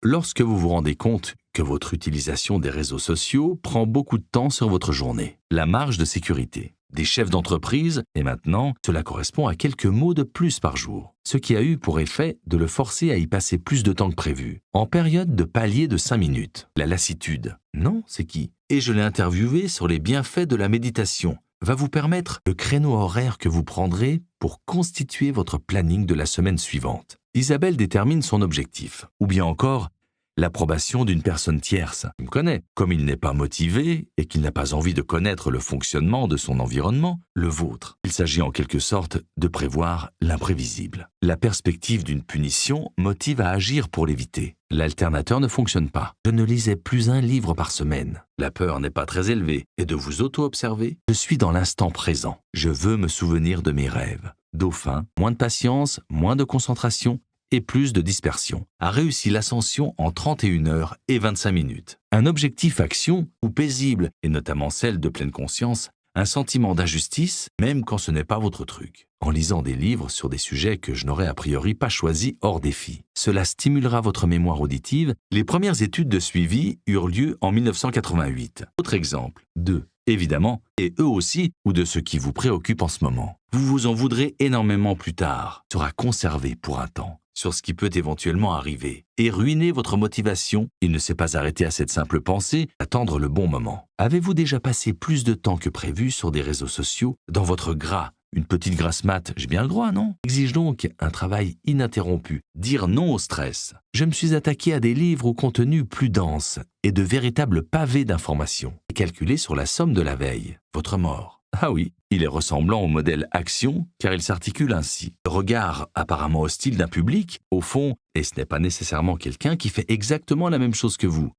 Lorsque vous vous rendez compte que votre utilisation des réseaux sociaux prend beaucoup de temps sur votre journée. La marge de sécurité des chefs d'entreprise, et maintenant, cela correspond à quelques mots de plus par jour, ce qui a eu pour effet de le forcer à y passer plus de temps que prévu, en période de palier de 5 minutes. La lassitude. Non, c'est qui? Et je l'ai interviewé sur les bienfaits de la méditation. Va vous permettre le créneau horaire que vous prendrez pour constituer votre planning de la semaine suivante. Isabelle détermine son objectif. Ou bien encore, l'approbation d'une personne tierce. Il me connaît. Comme il n'est pas motivé et qu'il n'a pas envie de connaître le fonctionnement de son environnement, le vôtre. Il s'agit en quelque sorte de prévoir l'imprévisible. La perspective d'une punition motive à agir pour l'éviter. L'alternateur ne fonctionne pas. Je ne lisais plus un livre par semaine. La peur n'est pas très élevée. Et de vous auto-observer, je suis dans l'instant présent. Je veux me souvenir de mes rêves. Dauphin, moins de patience, moins de concentration et plus de dispersion, a réussi l'ascension en 31 heures et 25 minutes. Un objectif action ou paisible, et notamment celle de pleine conscience, un sentiment d'injustice, même quand ce n'est pas votre truc. En lisant des livres sur des sujets que je n'aurais a priori pas choisis hors défi. Cela stimulera votre mémoire auditive. Les premières études de suivi eurent lieu en 1988. Autre exemple, 2. Évidemment, et eux aussi, ou de ce qui vous préoccupe en ce moment. Vous vous en voudrez énormément plus tard, sera conservé pour un temps sur ce qui peut éventuellement arriver, et ruiner votre motivation. Il ne s'est pas arrêté à cette simple pensée, attendre le bon moment. Avez-vous déjà passé plus de temps que prévu sur des réseaux sociaux, dans votre gras? Une petite grasse mat, j'ai bien le droit, non? Exige donc un travail ininterrompu, dire non au stress. Je me suis attaqué à des livres au contenu plus dense et de véritables pavés d'informations, calculés sur la somme de la veille. Votre mort. Ah oui, il est ressemblant au modèle action car il s'articule ainsi. Le regard apparemment hostile d'un public, au fond, et ce n'est pas nécessairement quelqu'un qui fait exactement la même chose que vous.